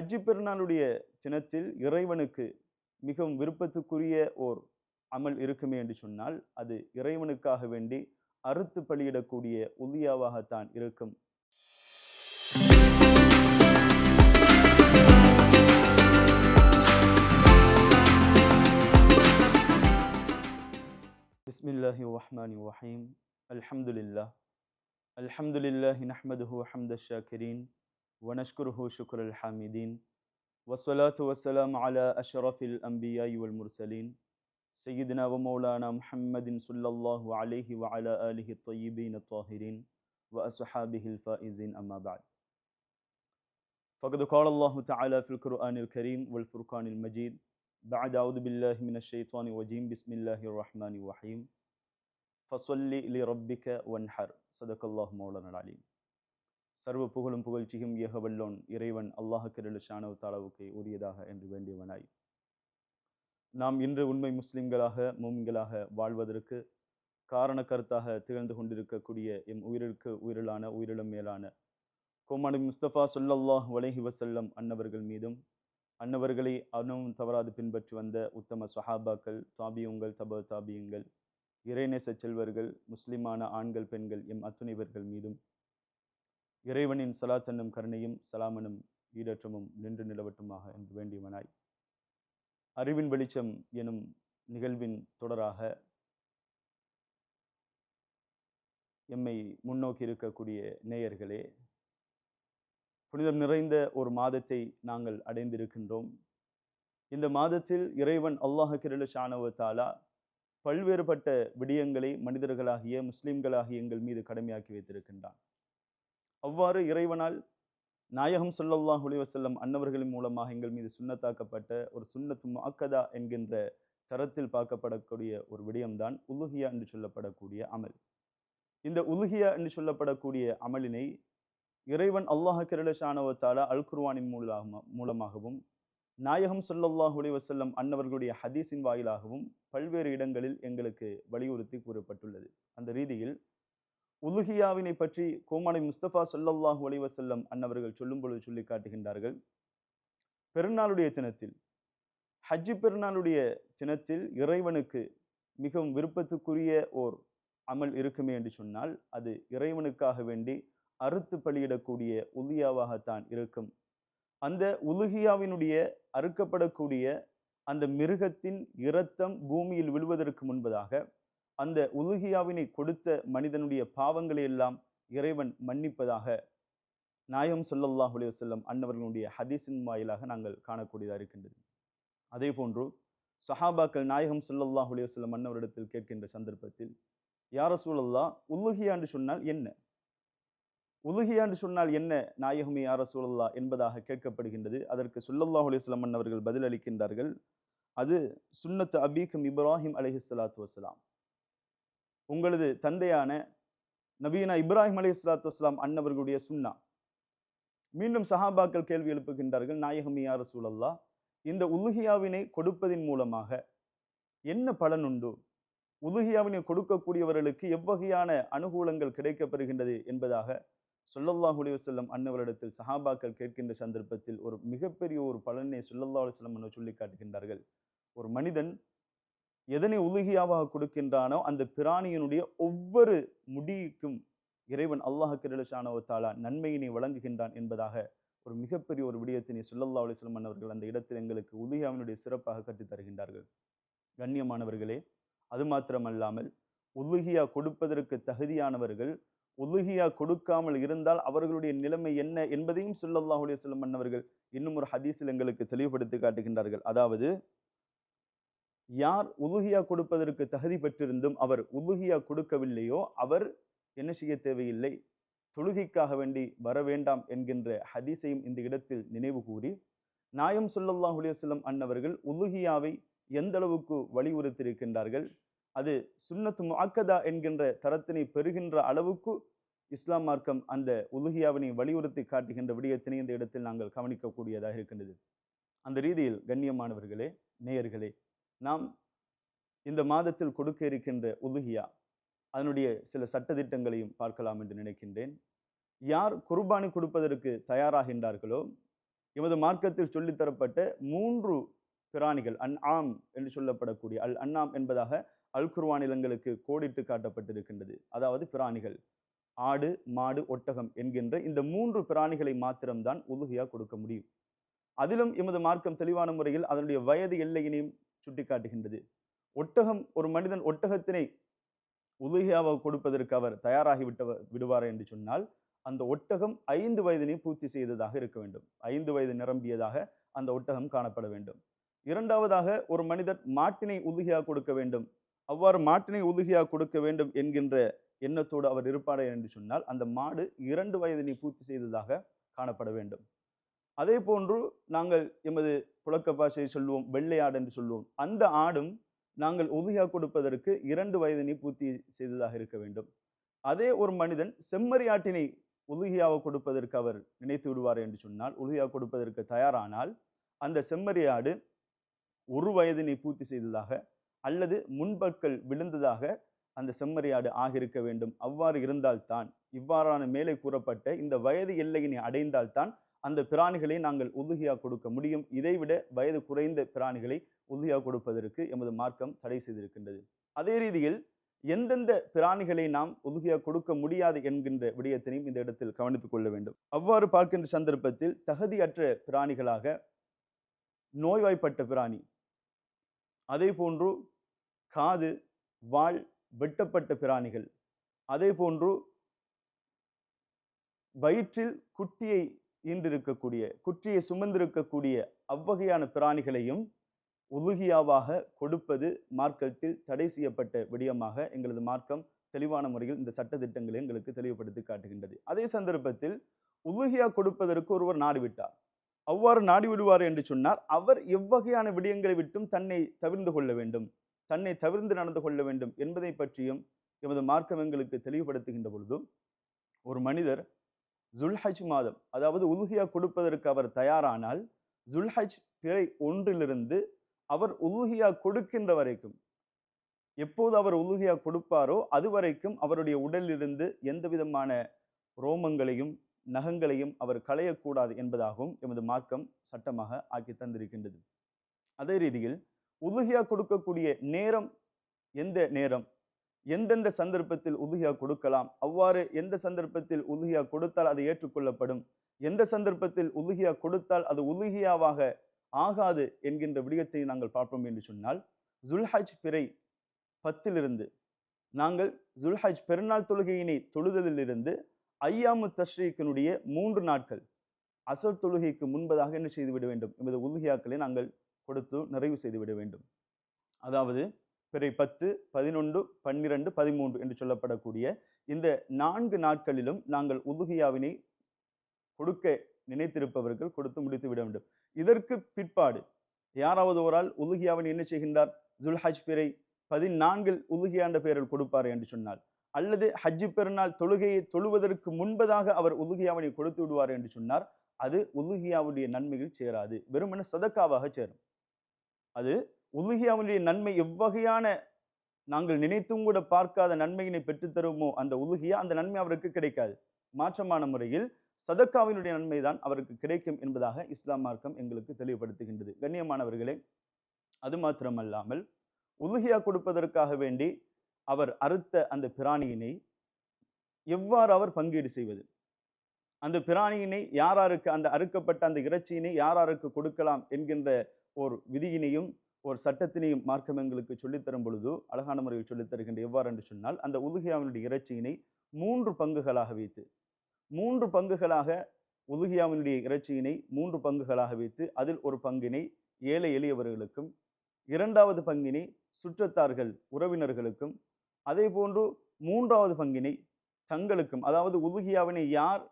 ஹஜ்ஜி பெருநாளுடைய தினத்தில் இறைவனுக்கு மிகவும் விருப்பத்துக்குரிய ஓர் அமல் இருக்குமே என்று சொன்னால் அது இறைவனுக்காக வேண்டி அறுத்து பலியிடக்கூடிய உதியாவாகத்தான் இருக்கும். பிஸ்மில்லாஹிர் ரஹ்மானிர் ரஹீம். அல்ஹம்துலில்லாஹ் அல்ஹம்துலில்லாஹி நஹ்மதுஹு ஹம்தஷ் ஷாக்கிரீன் வ நஷ்குருஹு ஷுக்ரல் ஹாமிதீன் வஸ்ஸலாத்து வஸ்ஸலாமு அலா அஷ்ரஃபில் அன்பியாஇ வல் முர்சலீன் சய்யிதுனா வ மௌலானா முஹம்மதின் ஸல்லல்லாஹு அலைஹி வ அலா ஆலிஹி த்தய்யிபீன் அத்-தாஹிரீன் வ அஸ்ஹாபிஹில் ஃபாயிஸீன் அம்மா பஅத். فقد قال الله تعالى في القرآن الكريم والفرقان المجيد بعد أعوذ بالله من الشيطان الرجيم بسم الله الرحمن الرحيم فصل لربك وانحر صدق الله مولانا العليم. சர்வ புகழும் புகழ்ச்சியும் ஏகவல்லோன் இறைவன் அல்லாஹ் ஷானஹு தஆலாவுக்கு உரியதாக என்று வேண்டியவனாய் நாம் இன்று உண்மை முஸ்லிம்களாக மூமின்களாக வாழ்வதற்கு காரண கருத்தாக திகழ்ந்து கொண்டிருக்கக்கூடிய எம் உயிருக்கு உயிரிலான உயிரிலும் மேலான கோமானி முஸ்தபா ஸல்லல்லாஹு அலைஹி வஸல்லம் அன்னவர்கள் மீதும் அன்னவர்களை அனுவும் தவறாது பின்பற்றி வந்த உத்தம சஹாபாக்கள், தாபியுங்கள், தப தாபியுங்கள், இறைநேச செல்வர்கள், முஸ்லிமான ஆண்கள் பெண்கள் எம் அத்துணைவர்கள் மீதும் இறைவனின் சலாத் என்னும் கருணையும் சலாமனும் ஈடற்றமும் நின்று நிலவட்டுமாக என்று வேண்டியவனாய் அறிவின் வெளிச்சம் எனும் நிகழ்வின் தொடராக எம்மை முன்னோக்கி இருக்கக்கூடிய நேயர்களே, புனிதம் நிறைந்த ஒரு மாதத்தை நாங்கள் அடைந்திருக்கின்றோம். இந்த மாதத்தில் இறைவன் அல்லாஹ் ஷானஹு தஆலா பல்வேறுபட்ட விடயங்களை மனிதர்களாகிய முஸ்லிம்களாகிய எங்கள் மீது கடமையாக்கி வைத்திருக்கின்றான். அவ்வாறு இறைவனால் நாயகம் ஸல்லல்லாஹு அலைஹி வஸல்லம் அன்னவர்களின் மூலமாக எங்கள் மீது சுன்னத்தாக்கப்பட்ட ஒரு சுன்னத்து முஅக்கதா என்கின்ற தரத்தில் பார்க்கப்படக்கூடிய ஒரு விடயம்தான் உலுஹியா என்று சொல்லப்படக்கூடிய அமல். இந்த உலுஹியா என்று சொல்லப்படக்கூடிய அமலினை இறைவன் அல்லாஹ் ஷானஹு தஆலா அல் குர்ஆனின் மூலமாகவும் நாயகம் ஸல்லல்லாஹு அலைஹி வஸல்லம் அன்னவர்களுடைய ஹதீஸின் வாயிலாகவும் பல்வேறு இடங்களில் எங்களுக்கு வலியுறுத்தி கூறப்பட்டுள்ளது. அந்த ரீதியில் உலுஹியாவினை பற்றி கோமானி முஸ்தபா ஸல்லல்லாஹு அலைஹி வஸல்லம் அன்னவர்கள் சொல்லும் பொழுது சொல்லி காட்டுகின்றார்கள், பெருநாளுடைய தினத்தில், ஹஜ்ஜி பெருநாளுடைய தினத்தில் இறைவனுக்கு மிகவும் விருப்பத்துக்குரிய ஓர் அமல் இருக்குமே என்று சொன்னால் அது இறைவனுக்காக வேண்டி அறுத்து பலியிடக்கூடிய உதியாவாகத்தான் இருக்கும். அந்த உலுஹியாவினுடைய அறுக்கப்படக்கூடிய அந்த மிருகத்தின் இரத்தம் பூமியில் விழுவதற்கு முன்பதாக அந்த உலுஹியாவினை கொடுத்த மனிதனுடைய பாவங்களை எல்லாம் இறைவன் மன்னிப்பதாக நாயகம் ஸல்லல்லாஹு அலைஹி வஸல்லம் அன்னவர்களுடைய ஹதீஸின் வாயிலாக நாங்கள் காணக்கூடியதாக இருக்கின்றது. அதே போன்று சஹாபாக்கள் நாயகம் ஸல்லல்லாஹு அலைஹி வஸல்லம் அன்னவரிடத்தில் கேட்கின்ற சந்தர்ப்பத்தில், யா ரசூலல்லாஹ், உலுஹியா என்று சொன்னால் என்ன? உலுஹியா என்று சொன்னால் என்ன நாயகமே யா ரசூலல்லாஹ் என்பதாக கேட்கப்படுகின்றது. அதற்கு ஸல்லல்லாஹு அலைஹி வஸல்லம் அன்னவர்கள் பதில் அளிக்கின்றார்கள், அது சுன்னத்து அபீக்கும் இப்ராஹிம் அலைஹிஸ்ஸலாத்து வஸ்ஸலாம், உங்களது தந்தையான நபியினா இப்ராஹிம் அலைஹிஸ்ஸலாத்து வஸ்ஸலாம் அன்னவர்களுடைய சுன்னா. மீண்டும் சஹாபாக்கள் கேள்வி எழுப்புகின்றார்கள், நாயகமே யா ரசூலல்லாஹ், இந்த உலுஹியாவினை கொடுப்பதின் மூலமாக என்ன பலன் உண்டு? உலுஹியாவினை கொடுக்கக்கூடியவர்களுக்கு எவ்வகையான அனுகூலங்கள் கிடைக்கப்பெறுகின்றது என்பதாக ஸல்லல்லாஹு அலைஹி வஸல்லம் அன்னவரிடத்தில் சஹாபாக்கள் கேட்கின்ற சந்தர்ப்பத்தில் ஒரு மிகப்பெரிய ஒரு பலனை ஸல்லல்லாஹு அலைஹி வஸல்லம் அன்னவர் சொல்லி காட்டுகின்றார்கள். ஒரு மனிதன் எதனை உலுஹியாவாக கொடுக்கின்றானோ அந்த பிராணியினுடைய ஒவ்வொரு முடிக்கும் இறைவன் அல்லாஹ் ஷானஹு தஆலா நன்மையினை வழங்குகின்றான் என்பதாக ஒரு மிகப்பெரிய ஒரு விடயத்தினை ஸல்லல்லாஹு அலைஹி வஸல்லம் அன்னவர்கள் அந்த இடத்தில் எங்களுக்கு உலுஹியாவினுடைய சிறப்பாக கற்றுத் தருகின்றார்கள். கண்ணியமானவர்களே, அது மாத்திரமல்லாமல் உலுஹியா கொடுப்பதற்கு தகுதியானவர்கள் உலுஹியா கொடுக்காமல் இருந்தால் அவர்களுடைய நிலைமை என்ன என்பதையும் ஸல்லல்லாஹு அலைஹி வஸல்லம் அன்னவர்கள் இன்னும் ஒரு ஹதீஸில் எங்களுக்கு தெளிவுபடுத்தி காட்டுகின்றார்கள். அதாவது, யார் உலுஹியா கொடுப்பதற்கு தகுதி பெற்றிருந்தும் அவர் உலுஹியா கொடுக்கவில்லையோ அவர் என்ன செய்ய தேவையில்லை, தொழுகைக்காக வேண்டி வர வேண்டாம் என்கின்ற ஹதீஸையும் இந்த இடத்தில் நினைவு கூறி நாயகம் ஸல்லல்லாஹு அலைஹி வஸல்லம் அன்னவர்கள் உலுஹியாவை எந்த அளவுக்கு வலியுறுத்தியிருக்கின்றார்கள், அது சுன்னத்து முஅக்கதா என்கின்ற தரத்தினை பெறுகின்ற அளவுக்கு இஸ்லாம் மார்க்கம் அந்த உலுஹியாவினை வலியுறுத்தி காட்டுகின்ற விடயத்தினை இந்த இடத்தில் நாங்கள் கவனிக்கக்கூடியதாக இருக்கின்றது. அந்த ரீதியில் கண்ணியமானவர்களே, நேயர்களே, நாம் இந்த மாதத்தில் கொடுக்க இருக்கின்ற உலுஹியா அதனுடைய சில சட்டதிட்டங்களையும் பார்க்கலாம் என்று நினைக்கின்றேன். யார் குர்பானி கொடுப்பதற்கு தயாராகின்றார்களோ எமது மார்க்கத்தில் சொல்லித்தரப்பட்ட 3 பிராணிகள் அன்ஆம் என்று சொல்லப்படக்கூடிய அன்ஆம் என்பதாக அல் குர்ஆனில் எங்களுக்கு கோடிட்டு காட்டப்பட்டிருக்கின்றது. அதாவது பிராணிகள் ஆடு, மாடு, ஒட்டகம் என்கின்ற இந்த 3 பிராணிகளை மாத்திரம்தான் உதுஹியா கொடுக்க முடியும். அதிலும் எமது மார்க்கம் தெளிவான முறையில் அதனுடைய வயது எல்லையினையும் சுட்டிக்காட்டுகின்றது. ஒட்டகம், ஒரு மனிதன் ஒட்டகத்தினை உதுஹியாவாக கொடுப்பதற்கு அவர் தயாராகி விடுவார் என்று சொன்னால் அந்த ஒட்டகம் 5 வயதினை பூர்த்தி செய்ததாக இருக்க வேண்டும். 5 வயது நிரம்பியதாக அந்த ஒட்டகம் காணப்பட வேண்டும். இரண்டாவதாக, ஒரு மனிதர் மாட்டினை உதுஹியா கொடுக்க வேண்டும். அவ்வாறு மாட்டினை உதுஹியா கொடுக்க வேண்டும் என்கின்ற எண்ணத்தோடு அவர் இருப்பார் என்று சொன்னால் அந்த மாடு 2 வயதினை பூர்த்தி செய்ததாக காணப்பட வேண்டும். அதே போன்று நாங்கள் எமது புழக்க பாஷையை சொல்லுவோம் வெள்ளை ஆடு என்று சொல்லுவோம். அந்த ஆடும் நாங்கள் உதுஹியா கொடுப்பதற்கு 2 வயதினை பூர்த்தி செய்ததாக இருக்க வேண்டும். அதே ஒரு மனிதன் செம்மறி ஆட்டினை உதுஹியாவை கொடுப்பதற்கு அவர் நினைத்து விடுவார் என்று சொன்னால், உதுஹியா கொடுப்பதற்கு தயாரானால் அந்த செம்மறி ஆடு 1 வயதினை பூர்த்தி செய்ததாக அல்லது முன்பற்கள் விழுந்ததாக அந்த செம்மறி ஆடு ஆகியிருக்க வேண்டும். அவ்வாறு இருந்தால்தான், இவ்வாறான மேலே கூறப்பட்ட இந்த வயது எல்லையினை அடைந்தால்தான் அந்த பிராணிகளை நாங்கள் உதுஹியா கொடுக்க முடியும். இதைவிட வயது குறைந்த பிராணிகளை உதுஹியா கொடுப்பதற்கு எமது மார்க்கம் தடை செய்திருக்கின்றது. அதே ரீதியில் எந்தெந்த பிராணிகளை நாம் உதுஹியா கொடுக்க முடியாது என்கின்ற விடயத்தினையும் இந்த இடத்தில் கவனித்துக் கொள்ள வேண்டும். அவ்வாறு பார்க்கின்ற சந்தர்ப்பத்தில் தகுதியற்ற பிராணிகளாக நோய்வாய்ப்பட்ட பிராணி, அதே போன்று காது, வால் வெட்டப்பட்ட பிராணிகள், அதே போன்று வயிற்றில் குட்டியை ஈன்றிருக்கக்கூடிய, குட்டியை சுமந்திருக்கக்கூடிய அவ்வகையான பிராணிகளையும் உதுஹியாவாக கொடுப்பது மார்க்கத்தில் தடை செய்யப்பட்ட விடயமாக எங்களது மார்க்கம் தெளிவான முறையில் இந்த சட்ட திட்டங்களை எங்களுக்கு தெளிவுபடுத்தி காட்டுகின்றது. அதே சந்தர்ப்பத்தில் உதுஹியா கொடுப்பதற்கு ஒருவர் நாடிவிட்டார். அவ்வாறு நாடிவிடுவார் என்று சொன்னார், அவர் எவ்வகையான விடயங்களை விட்டும் தன்னை தவிர்ந்து கொள்ள வேண்டும், தன்னை தவிர்த்து நடந்து கொள்ள வேண்டும் என்பதை பற்றியும் எமது மார்க்கம் எங்களுக்கு தெளிவுபடுத்துகின்ற பொழுதும், ஒரு மனிதர் ஜுல்ஹஜ் மாதம், அதாவது உதுஹியா கொடுப்பதற்கு அவர் தயாரானால் ஜுல்ஹஜ் பிறை 1 அவர் உதுஹியா கொடுக்கின்ற வரைக்கும், எப்போது அவர் உதுஹியா கொடுப்பாரோ அது வரைக்கும் அவருடைய உடலிலிருந்து எந்த விதமான ரோமங்களையும் நகங்களையும் அவர் களையக்கூடாது என்பதாகவும் எமது மார்க்கம் சட்டமாக ஆக்கி தந்திருக்கின்றது. அதே ரீதியில் உதுஹியா கொடுக்கக்கூடிய நேரம், எந்த நேரம், எந்தெந்த சந்தர்ப்பத்தில் உதுஹியா கொடுக்கலாம், அவ்வாறு எந்த சந்தர்ப்பத்தில் உதுஹியா கொடுத்தால் அது ஏற்றுக்கொள்ளப்படும், எந்த சந்தர்ப்பத்தில் உதுஹியா கொடுத்தால் அது உதுஹியாவாக ஆகாது என்கின்ற விடயத்தை நாங்கள் பார்ப்போம் என்று சொன்னால், ஜுல்ஹஜ் பிறை 10 நாங்கள் ஜுல்ஹஜ் பெருநாள் தொழுகையினை தொழுதலிலிருந்து ஐயாமு தஷ்ரீக்கினுடைய 3 நாட்கள் அசர் தொழுகைக்கு முன்பதாக என்ன செய்துவிட வேண்டும், எமது உதுஹியாக்களை நாங்கள் கொடுத்து நிறைவு செய்துவிட வேண்டும். அதாவது பிறை 10, 11, 12, 13 என்று சொல்லப்படக்கூடிய இந்த 4 நாட்களிலும் நாங்கள் உதுஹியாவினை கொடுக்க நினைத்திருப்பவர்கள் கொடுத்து முடித்து விட வேண்டும். இதற்கு பிற்பாடு யாராவது ஒரு ஆள் உதுஹியாவினை என்ன செய்கின்றார், ஜுல்ஹஜ் பிறை 14 உதுஹியா என்ற பெயரில் கொடுப்பார் என்று சொன்னால், அல்லது ஹஜ்ஜு பெருநாள் தொழுகையை தொழுவதற்கு முன்பதாக அவர் உதுஹியாவினை கொடுத்து விடுவார் என்று சொன்னார், அது உதுஹியாவுடைய நன்மையில் சேராது, வெறுமன சதக்காவாக சேரும். அது உதுஹியாவுடைய நன்மை எவ்வகையான நாங்கள் நினைத்தும் கூட பார்க்காத நன்மையினை பெற்றுத்தருமோ அந்த உதுஹியா, அந்த நன்மை அவருக்கு கிடைக்காது. மாற்றமான முறையில் சதக்காவினுடைய நன்மைதான் அவருக்கு கிடைக்கும் என்பதாக இஸ்லாம் மார்க்கம் எங்களுக்கு தெளிவுபடுத்துகின்றது. கண்ணியமானவர்களே, அது மாத்திரமல்லாமல் உதுஹியா கொடுப்பதற்காக வேண்டி அவர் அறுத்த அந்த பிராணியினை எவ்வாறு அவர் பங்கீடு செய்வது, அந்த பிராணியினை யாராருக்கு, அந்த அறுக்கப்பட்ட அந்த இறைச்சியினை யாராருக்கு கொடுக்கலாம் என்கின்ற ஒரு விதியினையும் ஒரு சட்டத்தினையும் மார்க்கம் எங்களுக்கு சொல்லித்தரும் பொழுது அழகான முறையில் சொல்லித் தருகின்ற. எவ்வாறு என்று சொன்னால், அந்த உதுஹியாவினுடைய இறைச்சியினை 3 பங்குகளாக வைத்து, 3 பங்குகளாக உதுஹியாவினுடைய இறைச்சியினை 3 பங்குகளாக வைத்து, அதில் ஒரு பங்கினை ஏழை எளியவர்களுக்கும், 2வது பங்கினை சுற்றத்தார்கள் உறவினர்களுக்கும், அதே போன்று 3வது பங்கினை தங்களுக்கும், அதாவது உதுஹியாவினை யார்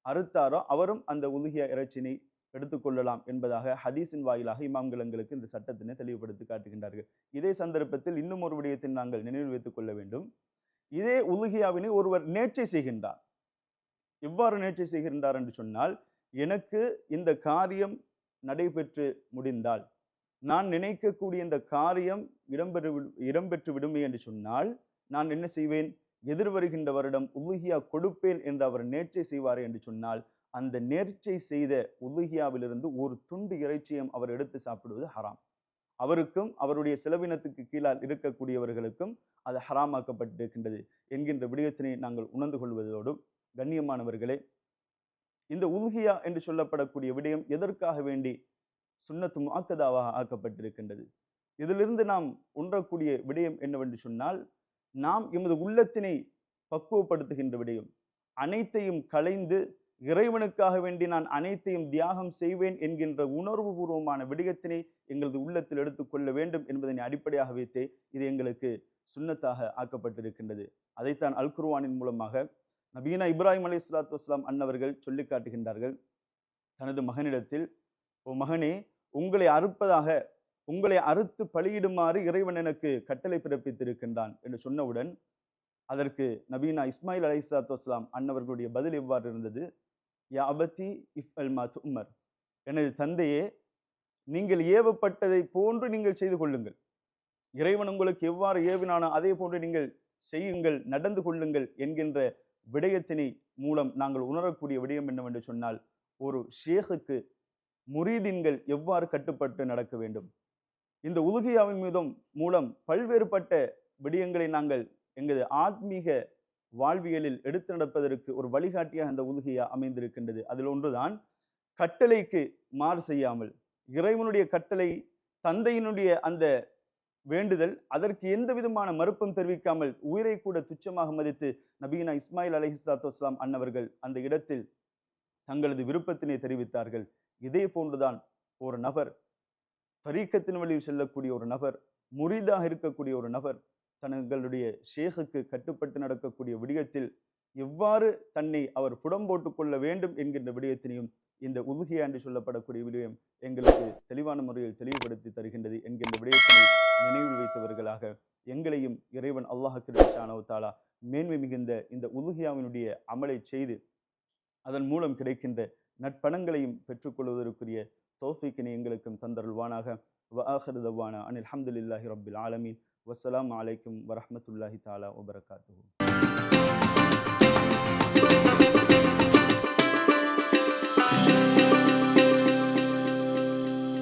அறுத்தாரோ அவரும் அந்த உதுஹியா இறைச்சினை எடுத்துக்கொள்ளலாம் என்பதாக ஹதீஸின் வாயிலாக இமாம்கள் எங்களுக்கு இந்த சட்டத்தினை தெளிவுபடுத்தி காட்டுகின்றார்கள். இதே சந்தர்ப்பத்தில் இன்னும் ஒரு விடயத்தை நாங்கள் நினைவில் வைத்துக் கொள்ள வேண்டும். இதே உதுஹியாவினை ஒருவர் நேர்ச்சை செய்கின்றார். எவ்வாறு நேர்ச்சை செய்கின்றார் என்று சொன்னால், எனக்கு இந்த காரியம் நடைபெற்று முடிந்தால், நான் நினைக்கக்கூடிய இந்த காரியம் இடம்பெற்று விடுமே என்று சொன்னால், நான் என்ன செய்வேன், எதிர்வருகின்ற வருடம் உதுஹியா கொடுப்பேன் என்று அவர் நேர்ச்சை செய்வார் என்று சொன்னால், அந்த நேர்ச்சை செய்த உதுகியாவிலிருந்து ஒரு துண்டு இறைச்சியும் அவர் எடுத்து சாப்பிடுவது ஹராம். அவருக்கும் அவருடைய செலவினத்துக்கு கீழால் இருக்கக்கூடியவர்களுக்கும் அது ஹராமாக்கப்பட்டிருக்கின்றது என்கின்ற விடயத்தினை நாங்கள் உணர்ந்து கொள்வதோடு, கண்ணியமானவர்களே, இந்த உல்ஹியா என்று சொல்லப்படக்கூடிய விடயம் எதற்காக வேண்டி சுன்னத்து முஅக்கதாவாக ஆக்கப்பட்டிருக்கின்றது? இதிலிருந்து நாம் உணரக்கூடிய விடயம் என்னவென்று சொன்னால், நாம் எமது உள்ளத்தினை பக்குவப்படுத்துகின்ற விடயம், அனைத்தையும் களைந்து இறைவனுக்காக வேண்டி நான் அனைத்தையும் தியாகம் செய்வேன் என்கின்ற உணர்வு பூர்வமான விடயத்தினை எங்களது உள்ளத்தில் எடுத்துக்கொள்ள வேண்டும் என்பதனை அடிப்படையாக வைத்தே இது எங்களுக்கு சுன்னத்தாக ஆக்கப்பட்டிருக்கின்றது. அதைத்தான் அல் குர்ஆனின் மூலமாக நபீனா இப்ராஹிம் அலைஹிஸ்ஸலாத்து வஸ்ஸலாம் அன்னவர்கள் சொல்லி காட்டுகின்றார்கள். தனது மகனிடத்தில், ஓ மகனே, உங்களை அறுப்பதாக, உங்களை அறுத்து பலியிடுமாறு இறைவன் எனக்கு கட்டளை பிறப்பித்திருக்கின்றான் என்று சொன்னவுடன் அதற்கு நபீனா இஸ்மாயில் அலைஹிஸ்ஸலாத்து வஸ்ஸலாம் அன்னவர்களுடைய பதில் எவ்வாறு இருந்தது? யா அபதி இஃப்அல் மா துஅமர், எனது தந்தையே, நீங்கள் ஏவப்பட்டதை போன்று நீங்கள் செய்து கொள்ளுங்கள். இறைவன் உங்களுக்கு எவ்வாறு ஏவினானோ அதே போன்று நீங்கள் செய்யுங்கள், நடந்து கொள்ளுங்கள் என்கின்ற விடயத்தினை மூலம் நாங்கள் உணரக்கூடிய விடயம் என்னவென்று சொன்னால், ஒரு ஷேகுக்கு முரீதின்கள் எவ்வாறு கட்டுப்பட்டு நடக்க வேண்டும். இந்த உலுகியாவின் மூலம் பல்வேறுபட்ட விடயங்களை நாங்கள் எங்களது ஆத்மீக வாழ்வியலில் எடுத்து நடப்பதற்கு ஒரு வழிகாட்டியாக அந்த உலுகியா அமைந்திருக்கின்றது. அதில் ஒன்றுதான், கட்டளைக்கு மாறு செய்யாமல், இறைவனுடைய கட்டளை, தந்தையினுடைய அந்த வேண்டுதல், அதற்கு எந்த விதமான மறுப்பும் தெரிவிக்காமல் உயிரை கூட துச்சமாக மதித்து நபீனா இஸ்மாயில் அலைஹிஸ்ஸலாத்து வஸ்ஸலாம் அன்னவர்கள் அந்த இடத்தில் தங்களது விருப்பத்தினை தெரிவித்தார்கள். இதே போன்றுதான் ஒரு நபர், தரீக்கத்தின் வழியில் செல்லக்கூடிய ஒரு நபர், முரீதாக இருக்கக்கூடிய ஒரு நபர், தங்களுடைய ஷேகுக்கு கட்டுப்பட்டு நடக்கக்கூடிய விடயத்தில் எவ்வாறு தன்னை அவர் புடம் போட்டுக் கொள்ள வேண்டும் என்கின்ற விடயத்தினையும் இந்த உலுகியா என்று சொல்லப்படக்கூடிய விடயம் எங்களுக்கு தெளிவான முறையில் தெளிவுபடுத்தி தருகின்றது என்கின்ற விடயத்தினை நினைவில் வைத்தவர்களாக எங்களையும் இறைவன் அல்லாஹ் சுப்ஹானஹு வ தஆலா மேன்மை மிகுந்த இந்த உலுகியாவினுடைய அமலை செய்து அதன் மூலம் கிடைக்கின்ற நற்பணங்களையும் பெற்றுக்கொள்வதற்குரிய தௌஃபீக்கினை எங்களுக்கும் தந்தருள்வானாக. வ ஆகிரு தவானா அனில் ஹம்துலில்லாஹி ரப்பில் ஆலமீன். வஸ்ஸலாமு அலைக்கும் வரஹ்மத்துல்லாஹி தஆலா வபரகாத்துஹு.